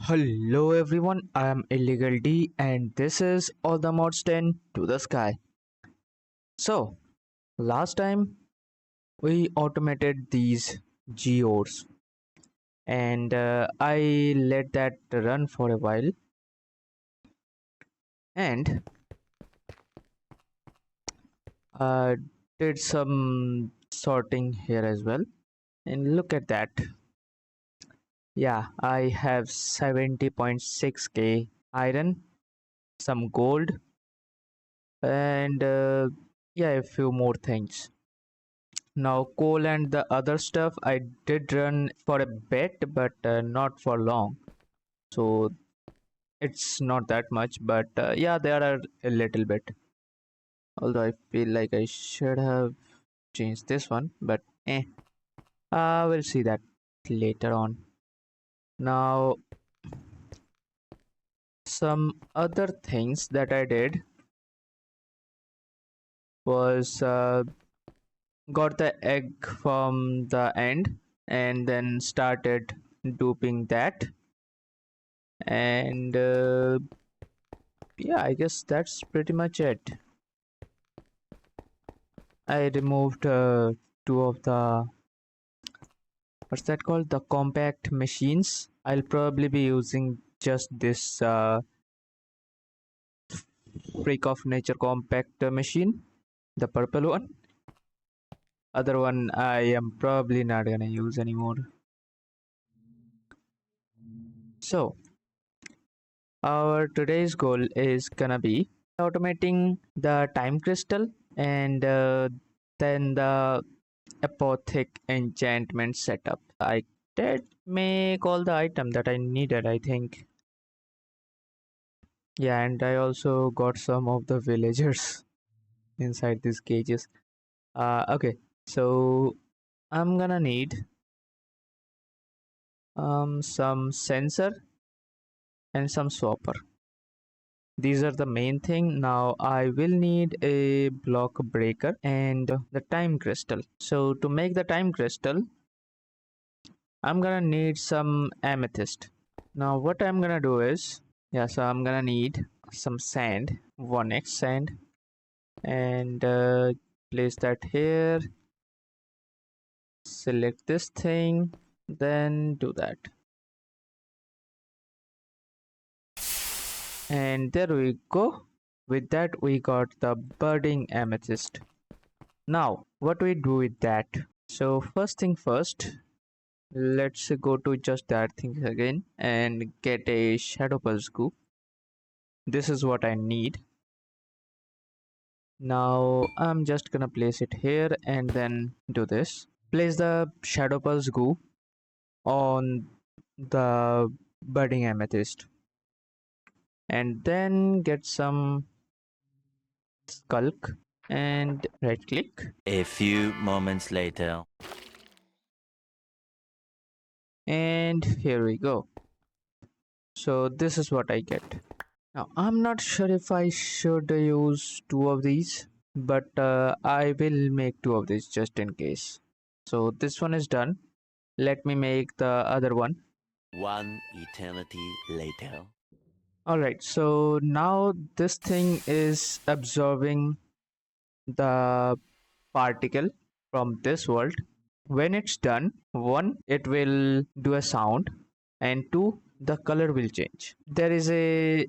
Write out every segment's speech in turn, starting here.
Hello everyone, I am Illegal D and this is Allthemods10 to the Sky. So, last time we automated these geodes and I let that run for a while and uh, did some sorting here as well. And look at that. Yeah, I have 70.6k iron, some gold, and yeah, a few more things. Now coal and the other stuff I did run for a bit, but not for long. So it's not that much, but yeah, there are a little bit. Although I feel like I should have changed this one, but we'll see that later on. Now some other things that I did was got the egg from the end and then started duping that, and yeah, I guess that's pretty much it. I removed two of the, what's that called, the compact machines. I'll probably be using just this freak of nature compact machine, the purple one. Other one I am probably not gonna use anymore. So our today's goal is gonna be automating the time crystal and then the Apothic enchantment setup. I did make all the item that I needed, I think. Yeah, and I also got some of the villagers inside these cages. Okay, so I'm gonna need some sensor and some swapper. These are the main thing. Now I will need a block breaker and the time crystal. So to make the time crystal, I'm gonna need some amethyst. Now what I'm gonna do is, yeah, so I'm gonna need some sand, 1x sand, and place that here, select this thing, then do that. And there we go. With that we got the budding amethyst. Now what we do with that? So first thing first, let's go to just that thing again and get a shadow pulse goo. This is what I need. Now I'm just gonna place it here and then do this. Place the shadow pulse goo on the budding amethyst and then get some skulk and right click. A few moments later. And here we go. So this is what I get. Now I'm not sure if I should use two of these, but I will make two of these just in case. So this one is done. Let me make the other one. One eternity later. Alright, so now this thing is absorbing the particle from this world. When it's done, one, it will do a sound, and two, the color will change. There is a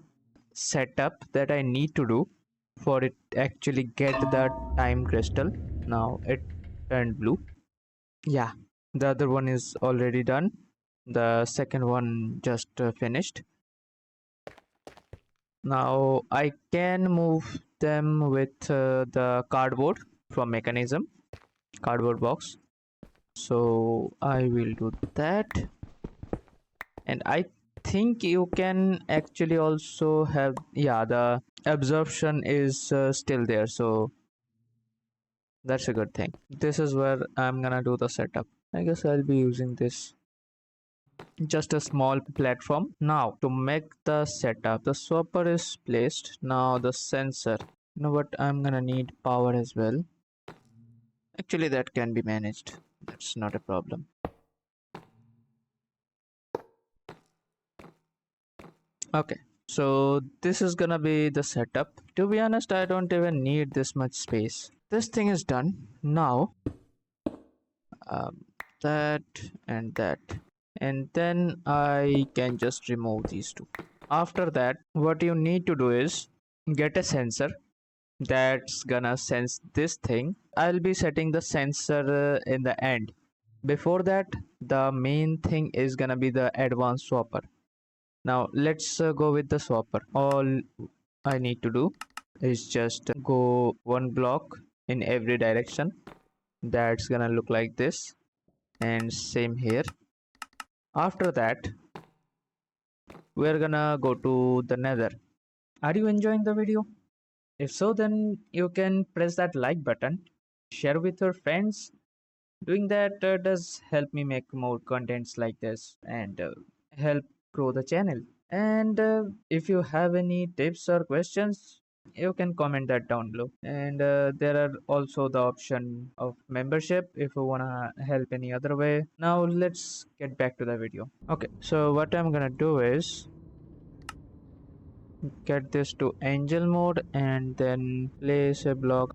setup that I need to do for it actually get the time crystal. Now it turned blue. Yeah, the other one is already done. The second one just finished. Now I can move them with the cardboard from mechanism, cardboard box. So I will do that. And I think you can actually also have, yeah, the absorption is still there, so that's a good thing. This is where I'm gonna do the setup. I guess I'll be using this, just a small platform. Now to make the setup, the swapper is placed. Now the sensor, You know what, I'm gonna need power as well. Actually, that can be managed, that's not a problem. Okay, so this is gonna be the setup. To be honest, I don't even need this much space. This thing is done. Now um, that and that, and then I can just remove these two. After that, what you need to do is get a sensor that's gonna sense this thing. I'll be setting the sensor in the end. Before that, the main thing is gonna be the advanced swapper. Now let's go with the swapper. All I need to do is just go one block in every direction. That's gonna look like this, and same here. After that, we're gonna go to the nether. Are you enjoying the video? If so, then you can press that like button, share with your friends. Doing that does help me make more contents like this and help grow the channel. And if you have any tips or questions, you can comment that down below. And there are also the option of membership if you wanna help any other way. Now let's get back to the video. Okay, so what I'm gonna do is get this to angel mode and then place a block.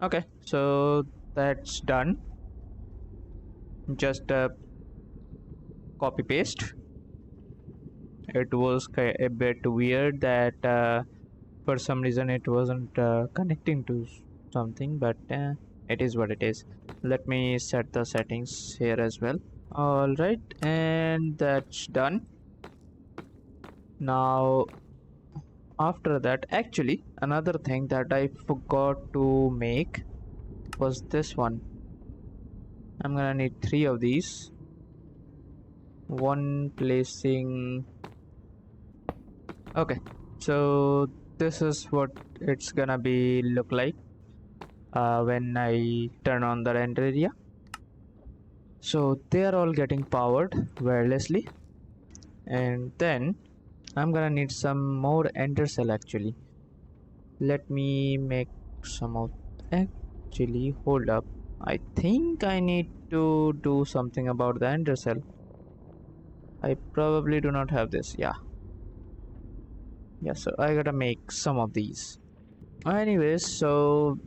Okay, so that's done. Just copy paste. It was a bit weird that for some reason it wasn't connecting to something, but it is what it is. Let me set the settings here as well. All right, and that's done. Now after that, actually another thing that I forgot to make was this one. I'm gonna need 3 of these. One placing. Okay, so this is what it's gonna be look like when I turn on the render area. So they are all getting powered wirelessly, and then I'm gonna need some more ender cell actually. Let me make some of. Actually, hold up, I think I need to do something about the ender cell. I probably do not have this. Yeah, so I gotta make some of these. Anyways, so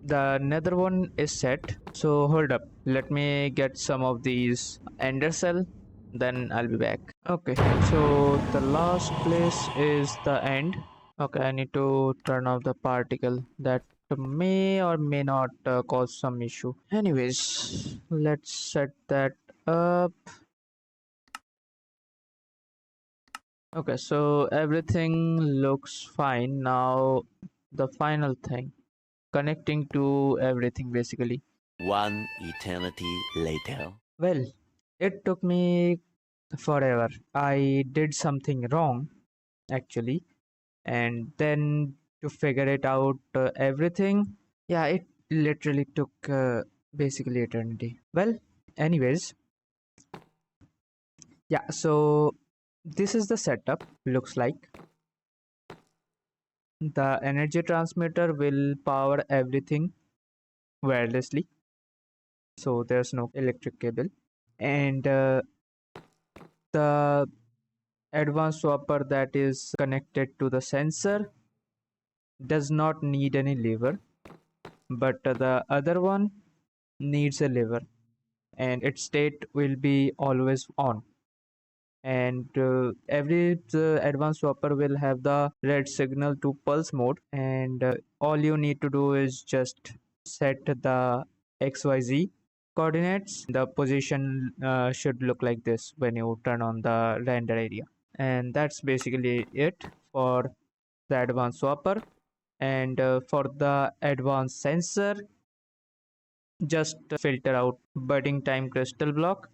the nether one is set. So hold up, let me get some of these ender cell, then I'll be back. Okay, so the last place is the end. Okay, I need to turn off the particle that may or may not cause some issue. Anyways, let's set that up. Okay, so everything looks fine. Now the final thing, connecting to everything basically. One eternity later. Well, it took me forever. I did something wrong actually, and then to figure it out everything, yeah, it literally took basically eternity. Well, anyways, yeah, so this is the setup looks like. The energy transmitter will power everything wirelessly, so there's no electric cable, and the advanced swapper that is connected to the sensor does not need any lever, but the other one needs a lever, and its state will be always on. And every advanced swapper will have the red signal to pulse mode, and all you need to do is just set the XYZ coordinates. The position should look like this when you turn on the render area, and that's basically it for the advanced swapper. And for the advanced sensor, just filter out budding time crystal block,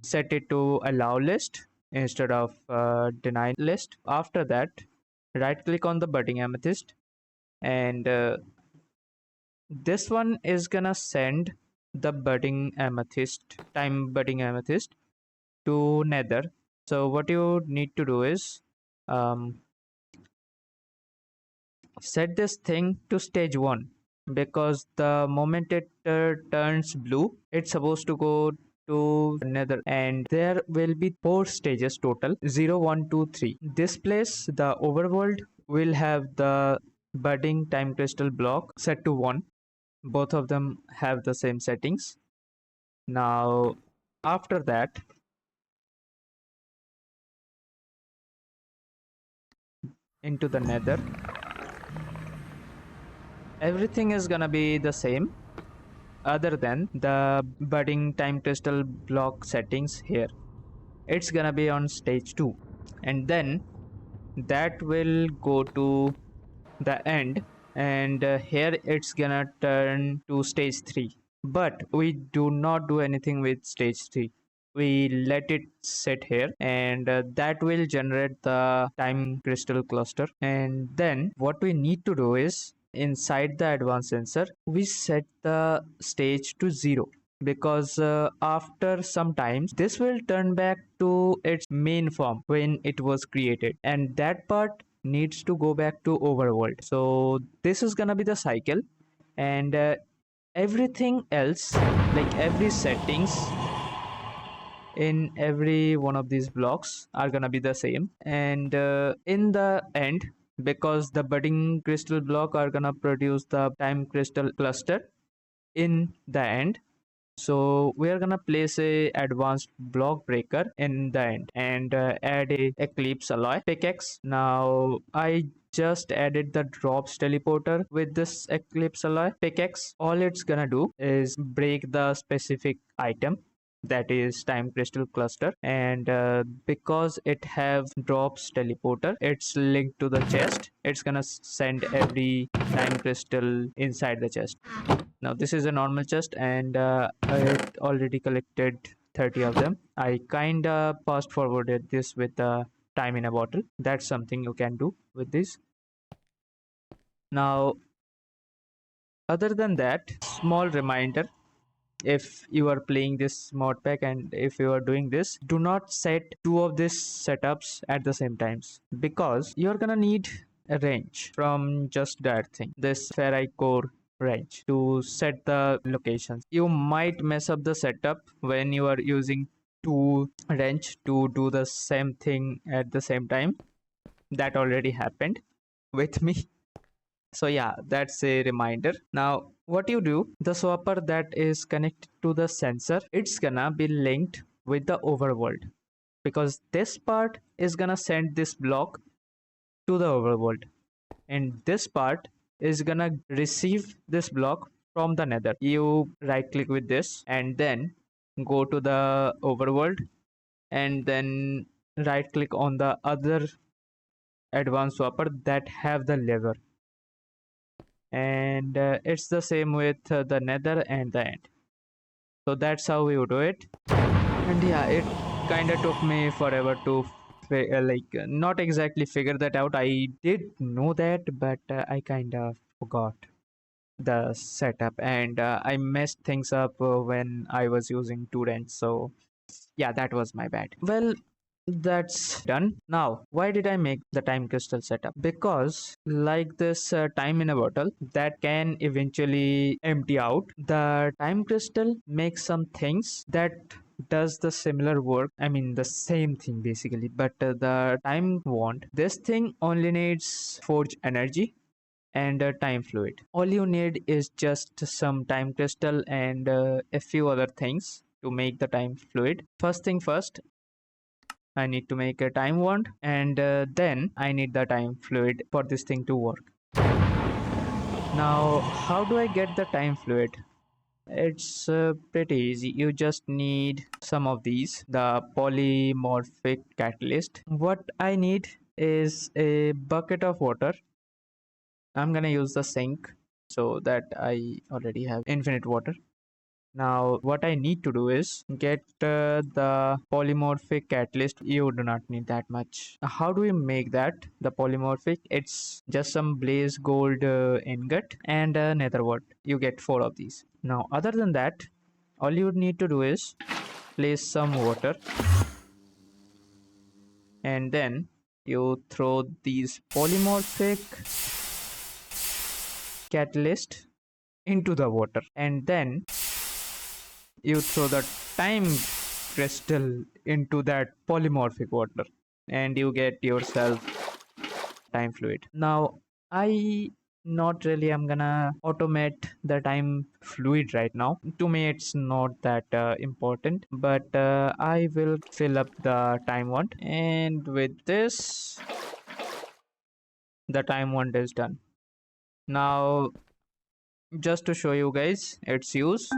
set it to allow list instead of deny list. After that, right click on the budding amethyst, and this one is gonna send the budding amethyst, time budding amethyst, to nether. So what you need to do is, um, set this thing to stage 1, because the moment it turns blue, it's supposed to go to nether, and there will be 4 stages total: 0, 1, 2, 3. This place, the overworld, will have the budding time crystal block set to 1. Both of them have the same settings. Now after that, into the nether, everything is gonna be the same other than the budding time crystal block settings here. It's gonna be on stage 2, and then that will go to the end, and here it's gonna turn to stage 3. But we do not do anything with stage 3. We let it sit here, and that will generate the time crystal cluster. And then what we need to do is, inside the advanced sensor, we set the stage to 0, because after some time this will turn back to its main form when it was created, and that part needs to go back to overworld. So this is gonna be the cycle, and everything else, like every settings in every one of these blocks, are gonna be the same. And in the end, because the budding crystal block are gonna produce the time crystal cluster in the end, so we are gonna place a advanced block breaker in the end, and add a eclipse alloy pickaxe. Now I just added the drops teleporter with this eclipse alloy pickaxe. All it's gonna do is break the specific item, that is time crystal cluster, and because it have drops teleporter, it's linked to the chest. It's gonna send every time crystal inside the chest. Now this is a normal chest, and I already collected 30 of them. I kinda fast forwarded this with the time in a bottle. That's something you can do with this. Now other than that, small reminder: if you are playing this mod pack and if you are doing this, do not set 2 of these setups at the same times, because you're gonna need a range from just that thing, this ferrite core range, to set the locations. You might mess up the setup when you are using 2 wrench to do the same thing at the same time. That already happened with me. So yeah, that's a reminder. Now what you do, the swapper that is connected to the sensor, it's gonna be linked with the overworld, because this part is gonna send this block to the overworld, and this part is gonna receive this block from the nether. You right click with this, and then go to the overworld, and then right click on the other advanced swapper that have the lever, and it's the same with the nether and the end. So that's how we would do it. And yeah, it kind of took me forever to not exactly figure that out. I did know that, but I kind of forgot the setup, and I messed things up when I was using 2 wrench. So yeah, that was my bad. Well, that's done. Now why did I make the time crystal setup? Because like this time in a bottle that can eventually empty out, the time crystal makes some things that does the similar work, I mean the same thing basically, but the time won't. This thing only needs forge energy and time fluid. All you need is just some time crystal and a few other things to make the time fluid. First thing first, I need to make a time wand, and then I need the time fluid for this thing to work. Now how do I get the time fluid? It's pretty easy. You just need some of these, the polymorphic catalyst. What I need is a bucket of water. I'm gonna use the sink so that I already have infinite water. Now what I need to do is get the polymorphic catalyst. You do not need that much. How do we make that? The polymorphic, it's just some blaze gold ingot and nether wart. You get 4 of these. Now other than that, all you need to do is place some water, and then you throw these polymorphic catalyst into the water, and then you throw the time crystal into that polymorphic water, and you get yourself time fluid. Now, I not really I'm gonna automate the time fluid right now. To me, it's not that important, but I will fill up the time wand, and with this, the time wand is done. Now, just to show you guys its use,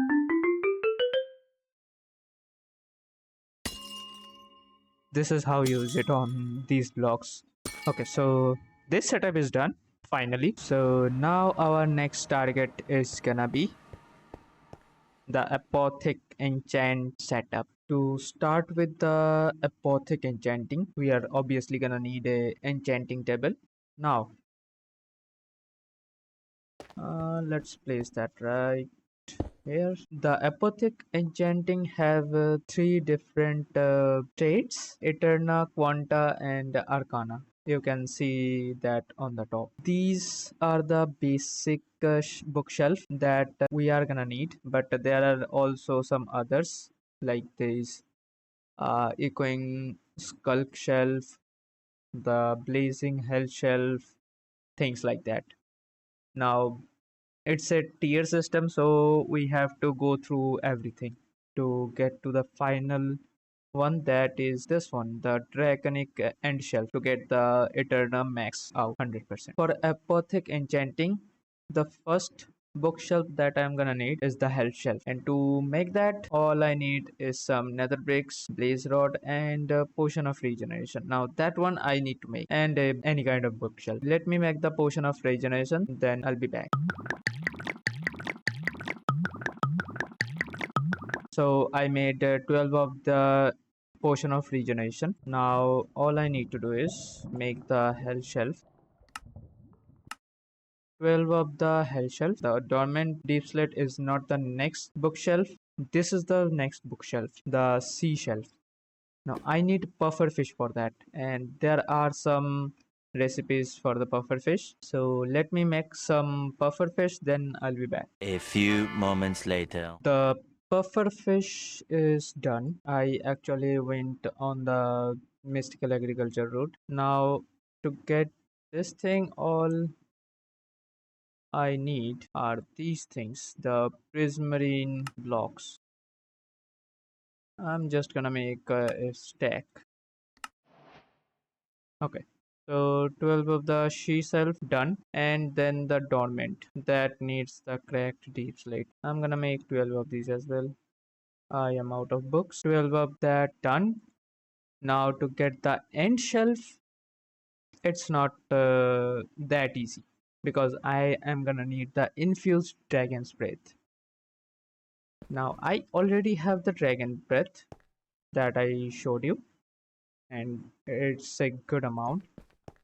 this is how you use it on these blocks. Okay, so this setup is done finally. So now our next target is gonna be the Apothic Enchant setup. To start with the Apothic Enchanting, we are obviously gonna need a enchanting table. Now, let's place that right here. The Apothic Enchanting have three different traits: Eterna, Quanta, and Arcana. You can see that on the top. These are the basic bookshelf that we are gonna need, but there are also some others like this Echoing Skulk Shelf, the Blazing Hell Shelf, things like that. Now, it's a tier system, so we have to go through everything to get to the final one, that is this one, the Draconic End Shelf, to get the Eternum Max out 100%. For Apothic Enchanting, the first bookshelf that I'm gonna need is the Hell Shelf, and to make that, all I need is some nether bricks, blaze rod, and a potion of regeneration. Now that one I need to make, and any kind of bookshelf. Let me make the potion of regeneration, then I'll be back. So I made 12 of the potion of regeneration. Now all I need to do is make the hell shelf. 12 of the hell shelf. The dormant deep slate is not the next bookshelf. This is the next bookshelf, the sea shelf. Now I need puffer fish for that, and there are some recipes for the puffer fish. So let me make some puffer fish, then I'll be back. A few moments later. The puffer fish is done. I actually went on the mystical agriculture route. Now, to get this thing, all I need are these things, the prismarine blocks. I'm just gonna make a stack. Okay. So 12 of the she self done, and then the dormant that needs the cracked deep slate. I'm gonna make 12 of these as well. I am out of books. 12 of that done. Now to get the end shelf, it's not that easy because I am gonna need the infused dragon's breath. Now I already have the dragon breath that I showed you, and it's a good amount.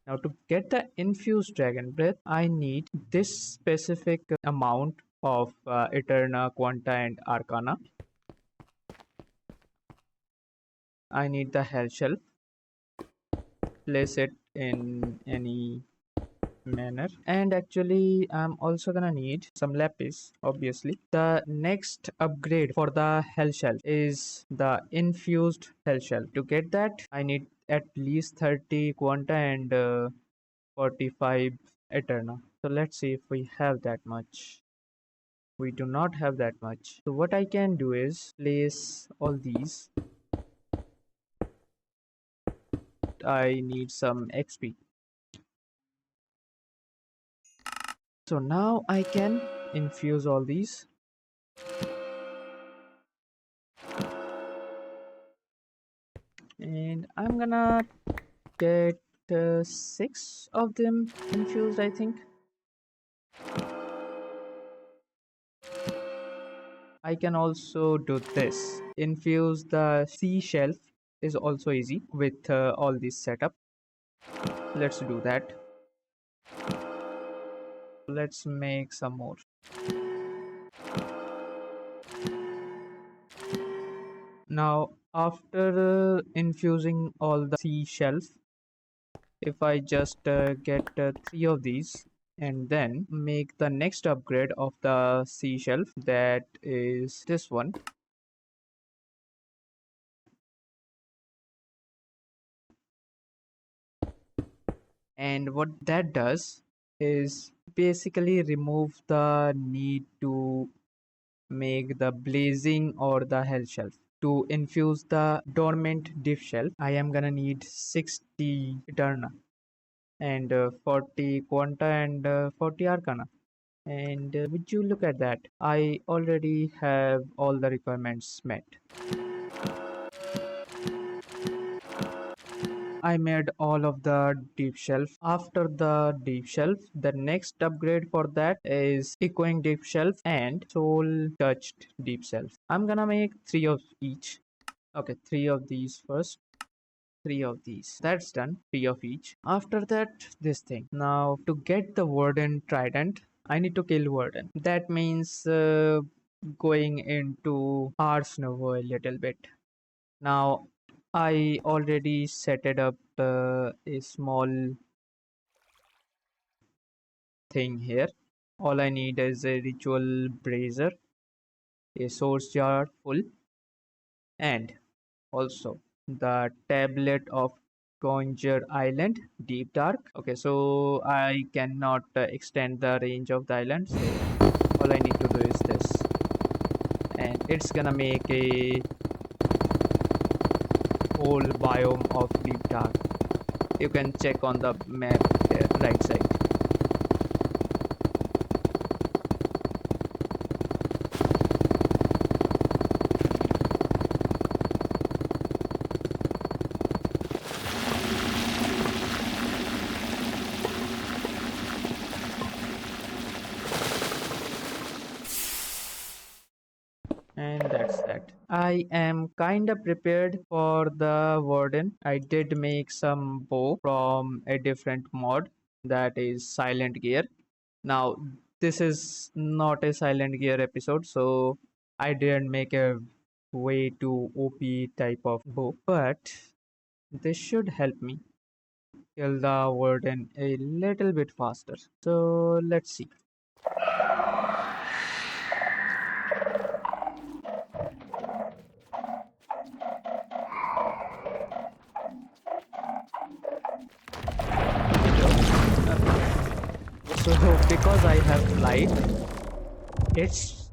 Now to get the infused dragon breath, I need this specific amount of Eterna, Quanta, and Arcana. I need the hell shelf. Place it in any manner, and actually I'm also gonna need some lapis. Obviously, the next upgrade for the hell shell is the infused hell shell. To get that, I need at least 30 quanta and 45 eterna. So let's see if we have that much. We do not have that much, so what I can do is place all these. I need some XP. So now I can infuse all these. And I'm gonna get 6 of them infused, I think. I can also do this. Infuse the sea shelf is also easy with all this setup. Let's do that. Let's make some more. Now, after infusing all the sea shelf, if I just get 3 of these, and then make the next upgrade of the C shelf, that is this one. And what that does is basically remove the need to make the blazing or the hell shelf. To infuse the dormant diff shelf, I am gonna need 60 Eterna and 40 Quanta and 40 Arcana. And would you look at that? I already have all the requirements met. I made all of the deep shelf. After the deep shelf, the next upgrade for that is echoing deep shelf and soul touched deep shelf. I'm gonna make 3 of each. Okay, 3 of these first. 3 of these. That's done. 3 of each. After that, this thing. Now, to get the Warden Trident, I need to kill Warden. That means going into Ars Nova a little bit. Now, I already set it up a small thing here. All I need is a ritual brazier, a source jar full, and also the tablet of Conjure Island Deep Dark. Okay, so I cannot extend the range of the island, so all I need to do is this, and it's gonna make a whole biome of Deep Dark. You can check on the map here, right side. And that's that. I am kinda prepared for the Warden. I did make some bow from a different mod, that is Silent Gear. Now, this is not a Silent Gear episode, so I didn't make a way too OP type of bow, but this should help me kill the Warden a little bit faster. So let's see. So because I have light, it's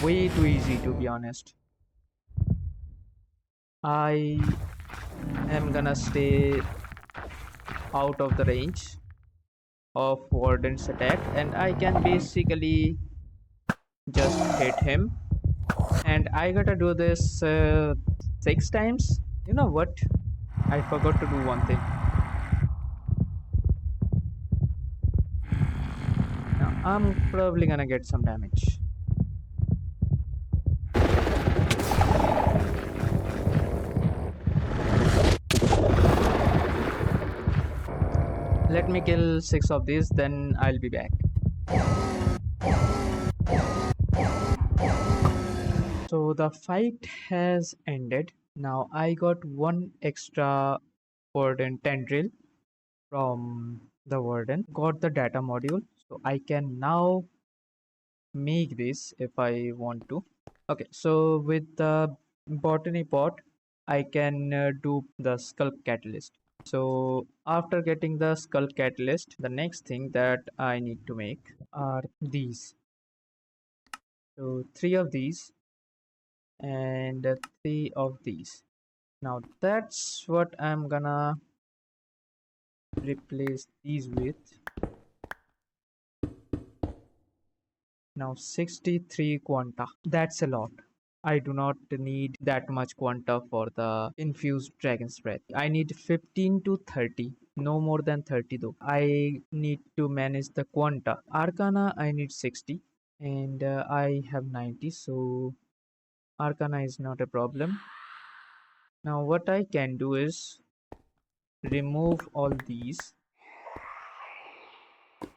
way too easy to be honest. I am gonna stay out of the range of Warden's attack, and I can basically just hit him. And I gotta do this 6 times. You know what? I forgot to do one thing. Now I'm probably gonna get some damage. Let me kill 6 of these, then I'll be back. So the fight has ended. Now I got one extra Warden tendril from the Warden. Got the data module, so I can now make this if I want to. Okay, so with the botany pot, I can do the skull catalyst. So after getting the skull catalyst, the next thing that I need to make are these. So 3 of these and 3 of these. Now that's what I'm gonna replace these with. Now 63 quanta. That's a lot. I do not need that much quanta for the infused dragon's breath. I need 15 to 30. No more than 30 though. I need to manage the quanta. Arcana I need 60 and I have 90, so Arcana is not a problem. Now what I can do is remove all these,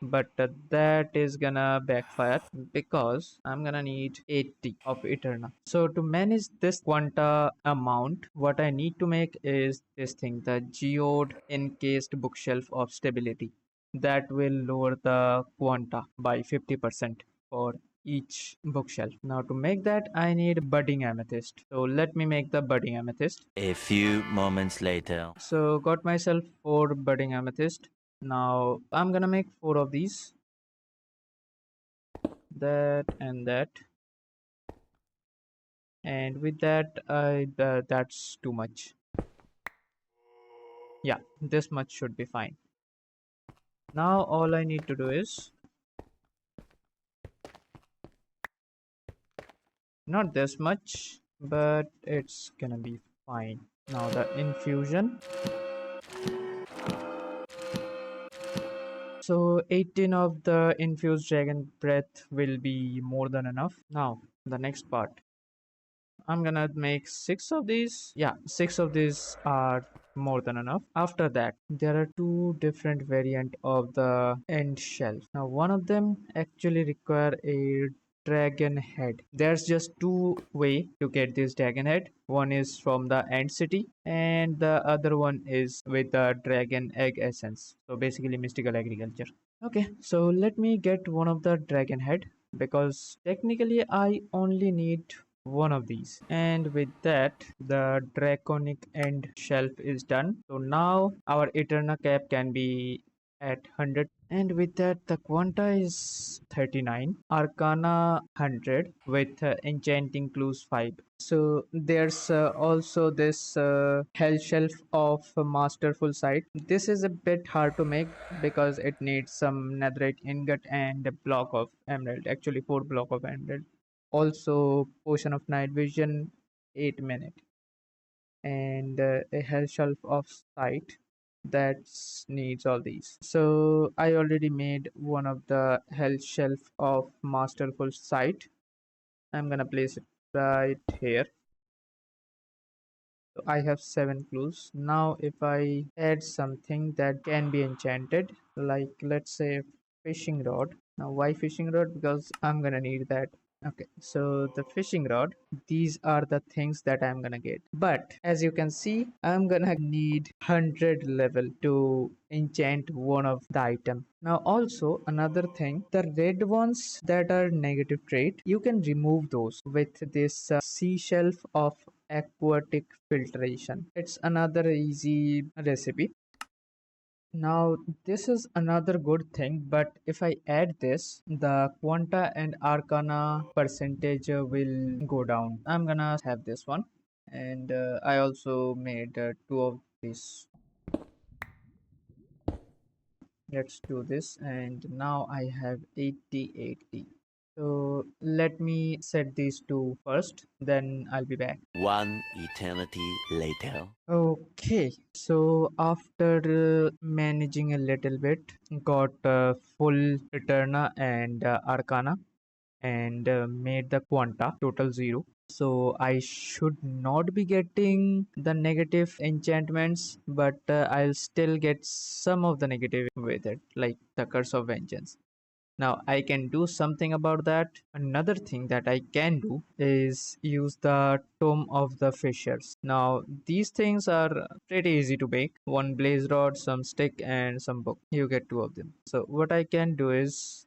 but that is gonna backfire because I'm gonna need 80 of Eterna. So to manage this quanta amount, what I need to make is this thing, the geode encased bookshelf of stability. that will lower the quanta by 50% for each bookshelf. Now to make that I need budding amethyst. So let me make the budding amethyst. A few moments later. So got myself 4 budding amethyst. Now I'm gonna make 4 of these. That and that. And with that that's too much. Yeah, this much should be fine. Now all I need to do is not this much, but it's gonna be fine. Now the infusion. So 18 of the infused dragon breath will be more than enough. Now the next part. I'm gonna make 6 of these. Yeah, 6 of these are more than enough. After that, there are 2 different variant of the end shelf. Now one of them actually require a dragon head. There's just 2 way to get this dragon head. One is from the end city and the other one is with the dragon egg essence. So basically mystical agriculture. Okay, so let me get one of the dragon head because technically I only need one of these, and with that the draconic end shelf is done. So now our eternal cap can be at 100, and with that the quanta is 39, arcana 100 with enchanting clues 5. So there's also this hell shelf of masterful sight. This is a bit hard to make because it needs some netherite ingot and a block of emerald, actually 4 block of emerald, also potion of night vision 8 minute, and a hell shelf of sight that needs all these. So I already made one of the hell shelf of masterful sight. I'm gonna place it right here. So I have 7 clues. Now if I add something that can be enchanted, like let's say fishing rod. Now why fishing rod? Because I'm gonna need that. Okay, so the fishing rod, these are the things that I'm gonna get. But as you can see, I'm gonna need 100 level to enchant one of the item. Now also another thing, the red ones that are negative trait, you can remove those with this sea shelf of aquatic filtration. It's another easy recipe. Now this is another good thing, but if I add this, the quanta and arcana percentage will go down. I'm gonna have this one, and I also made 2 of these. Let's do this, and now I have 80. So let me set these two first, then I'll be back. One eternity later. Okay, so after managing a little bit, got full Eterna and Arcana, and made the Quanta total 0. So I should not be getting the negative enchantments, but I'll still get some of the negative with it, like the Curse of Vengeance. Now I can do something about that. Another thing that I can do is use the Tome of the Fishers. Now these things are pretty easy to make. One blaze rod, some stick and some book. You get 2 of them. So what I can do is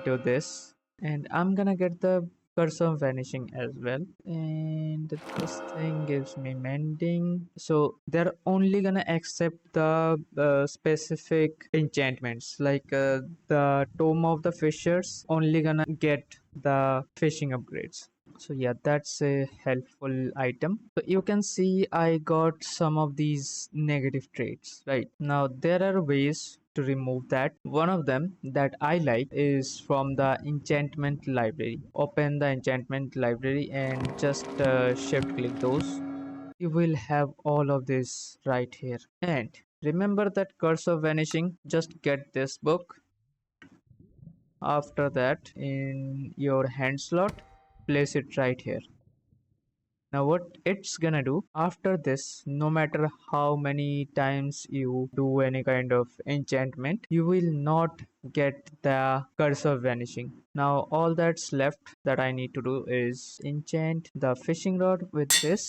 do this, and I'm gonna get the curse of vanishing as well, and this thing gives me mending. So they're only gonna accept the specific enchantments, like the tome of the fishers only gonna get the fishing upgrades. So yeah, that's a helpful item. So you can see I got some of these negative traits. Right now there are ways to remove that. One of them that I like is from the enchantment library. Open the enchantment library and just shift click those. You will have all of this right here. And remember that curse of vanishing, just get this book. After that, in your hand slot, place it right here. Now what it's gonna do after this, no matter how many times you do any kind of enchantment, you will not get the curse of vanishing. Now all that's left that I need to do is enchant the fishing rod with this.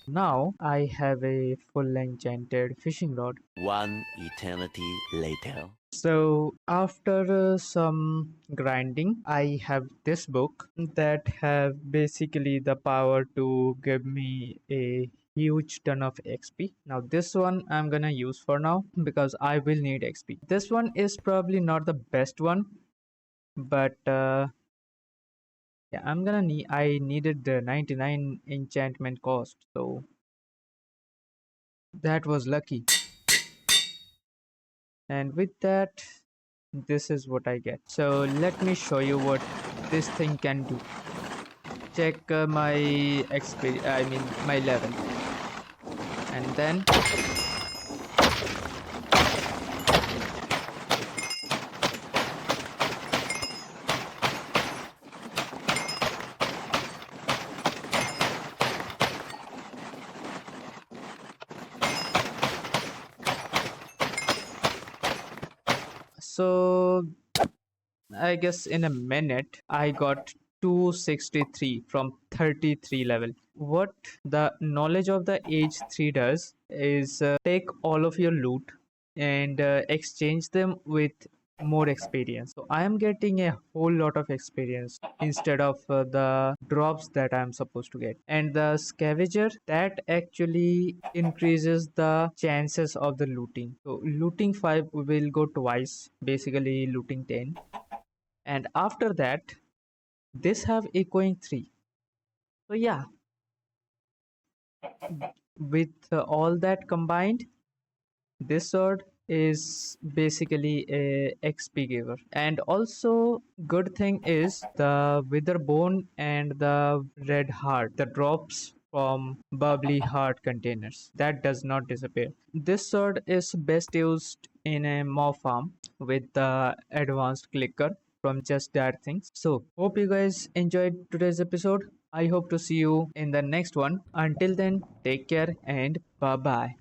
Now I have a full enchanted fishing rod. One eternity later. So after some grinding, I have this book that have basically the power to give me a huge ton of XP. Now this one I'm gonna use for now because I will need XP. This one is probably not the best one, but yeah, I needed the 99 enchantment cost, so that was lucky. And with that, this is what I get. So let me show you what this thing can do. Check my XP, I mean my level, and then so I guess in a minute I got 263 from 33 level. What the knowledge of the age 3 does is take all of your loot and exchange them with more experience. So I am getting a whole lot of experience instead of the drops that I am supposed to get. And the scavenger that actually increases the chances of the looting. So looting 5 will go twice, basically looting 10, and after that this have echoing 3. So yeah, with all that combined, this sword is basically a XP giver. And also good thing is the wither bone and the red heart, the drops from bubbly heart containers, that does not disappear. This sword is best used in a mob farm with the advanced clicker from just that things. So hope you guys enjoyed today's episode. I hope to see you in the next one. Until then, take care and bye bye.